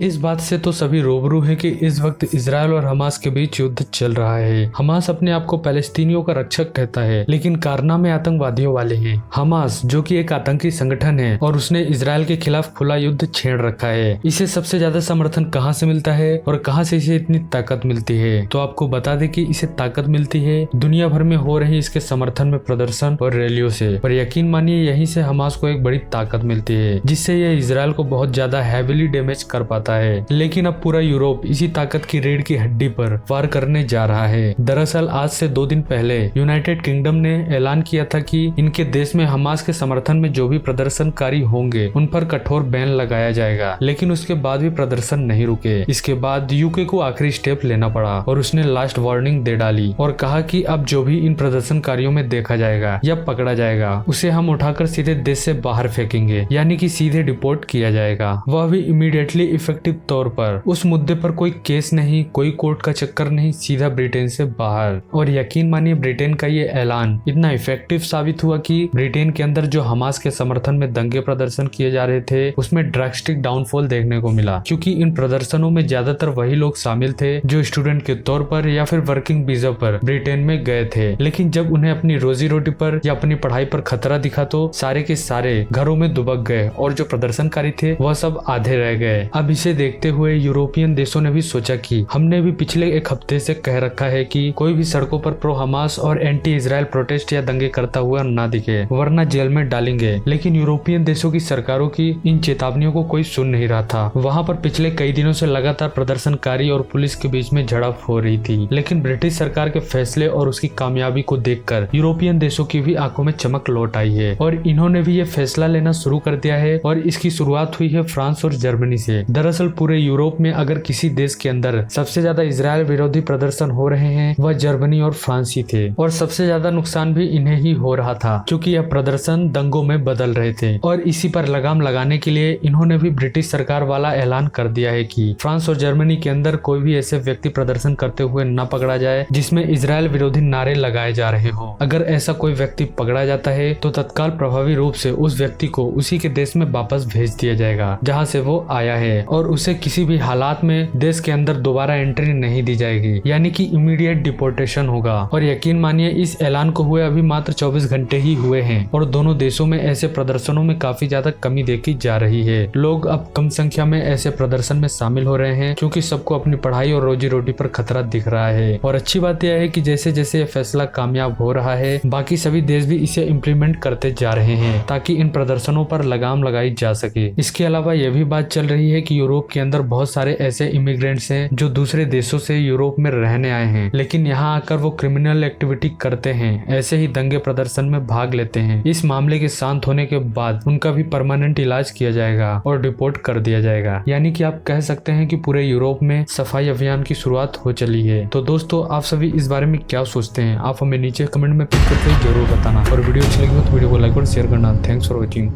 इस बात से तो सभी रूबरू हैं कि इस वक्त इजराइल और हमास के बीच युद्ध चल रहा है। हमास अपने आप को पैलेस्तीनियों का रक्षक कहता है, लेकिन कारनामे आतंकवादियों वाले हैं। हमास जो कि एक आतंकी संगठन है और उसने इजराइल के खिलाफ खुला युद्ध छेड़ रखा है। इसे सबसे ज्यादा समर्थन कहां से मिलता है और कहां से इसे इतनी ताकत मिलती है? तो आपको बता दें कि इसे ताकत मिलती है दुनिया भर में हो रही इसके समर्थन में प्रदर्शन और रैलियों से। पर यकीन मानिए यहीं से हमास को एक बड़ी ताकत मिलती है, जिससे यह इजराइल को बहुत ज्यादा हैविली डैमेज कर पाता है। लेकिन अब पूरा यूरोप इसी ताकत की रीढ़ की हड्डी पर वार करने जा रहा है। दरअसल आज से 2 दिन पहले यूनाइटेड किंगडम ने ऐलान किया था कि इनके देश में हमास के समर्थन में जो भी प्रदर्शनकारी होंगे उन पर कठोर बैन लगाया जाएगा। लेकिन उसके बाद भी प्रदर्शन नहीं रुके। इसके बाद यूके को आखिरी स्टेप लेना पड़ा और उसने लास्ट वार्निंग दे डाली और कहा कि अब जो भी इन प्रदर्शनकारियों में देखा जाएगा या पकड़ा जाएगा उसे हम उठाकर सीधे देश से बाहर फेंकेंगे, यानी कि सीधे डिपोर्ट किया जाएगा, वह भी इमीडिएटली इफेक्टिव तौर पर। उस मुद्दे पर कोई केस नहीं, कोई कोर्ट का चक्कर नहीं, सीधा ब्रिटेन से बाहर। और यकीन मानिए ब्रिटेन का ये ऐलान इतना इफेक्टिव साबित हुआ कि ब्रिटेन के अंदर जो हमास के समर्थन में दंगे प्रदर्शन किए जा रहे थे उसमें ड्रास्टिक डाउनफॉल देखने को मिला, क्योंकि इन प्रदर्शनों में ज्यादातर वही लोग शामिल थे जो स्टूडेंट के तौर पर या फिर वर्किंग वीजा पर ब्रिटेन में गए थे। लेकिन जब उन्हें अपनी रोजी रोटी पर या अपनी पढ़ाई पर खतरा दिखा तो सारे के सारे घरों में दुबक गए और जो प्रदर्शनकारी थे वह सब आधे रह गए। अब इसे देखते हुए यूरोपियन देशों ने भी सोचा कि हमने भी पिछले एक हफ्ते से कह रखा है कि कोई भी सड़कों पर प्रो हमास और एंटी इजराइल प्रोटेस्ट या दंगे करता हुआ ना दिखे, वरना जेल में डालेंगे। लेकिन यूरोपियन देशों की सरकारों की इन चेतावनियों को कोई सुन नहीं रहा था। वहाँ पर पिछले कई दिनों से लगातार प्रदर्शनकारी और पुलिस के बीच में झड़प हो रही थी। लेकिन ब्रिटिश सरकार के फैसले और उसकी कामयाबी को देखकर यूरोपियन देशों की भी आंखों में चमक लौट आई है और इन्होंने भी ये फैसला लेना शुरू कर दिया है। और इसकी शुरुआत हुई है फ्रांस और जर्मनी से। दरअसल पूरे यूरोप में अगर किसी देश के अंदर सबसे ज्यादा इजराइल विरोधी प्रदर्शन हो रहे हैं वह जर्मनी और फ्रांस ही थे, और सबसे ज्यादा नुकसान भी इन्हें ही हो रहा था, क्योंकि यह प्रदर्शन दंगों में बदल रहे थे। और इसी पर लगाम लगाने के लिए इन्होंने भी ब्रिटिश सरकार वाला ऐलान कर दिया है कि फ्रांस और जर्मनी के अंदर कोई भी ऐसे व्यक्ति प्रदर्शन करते हुए न पकड़ा जाए जिसमें इजराइल विरोधी नारे लगाए जा रहे हो। अगर ऐसा कोई व्यक्ति पकड़ा जाता है तो तत्काल प्रभावी रूप से उस व्यक्ति को उसी के देश में वापस भेज दिया जाएगा जहां से वो आया है, और उसे किसी भी हालात में देश के अंदर दोबारा एंट्री नहीं दी जाएगी, यानी कि इमीडिएट डिपोर्टेशन होगा। और यकीन मानिए इस ऐलान को हुए अभी मात्र 24 घंटे ही हुए हैं और दोनों देशों में ऐसे प्रदर्शनों में काफी ज्यादा कमी देखी जा रही है। लोग अब कम संख्या में ऐसे प्रदर्शन में शामिल हो रहे हैं क्योंकि सबको अपनी पढ़ाई और रोजी रोटी पर खतरा दिख रहा है। और अच्छी बात यह है कि जैसे जैसे ये फैसला कामयाब हो रहा है बाकी सभी देश भी इसे इम्प्लीमेंट करते जा रहे हैं ताकि इन प्रदर्शनों पर लगाम लगाई जा सके। इसके अलावा यह भी बात चल रही है कि यूरोप के अंदर बहुत सारे ऐसे इमिग्रेंट्स हैं जो दूसरे देशों से यूरोप में रहने आए हैं, लेकिन यहाँ आकर वो क्रिमिनल एक्टिविटी करते हैं, ऐसे ही दंगे प्रदर्शन में भाग लेते हैं। इस मामले के शांत होने के बाद उनका भी परमानेंट इलाज किया जाएगा और डिपोर्ट कर दिया जाएगा। यानी कि आप कह सकते हैं कि पूरे यूरोप में सफाई अभियान की शुरुआत हो चली है। तो दोस्तों आप सभी इस बारे में क्या सोचते हैं? आप हमें नीचे कमेंट में पिक करके जरूर बताना, और वीडियो अच्छी लगी हो तो वीडियो को लाइक और शेयर करना। Thanks for watching.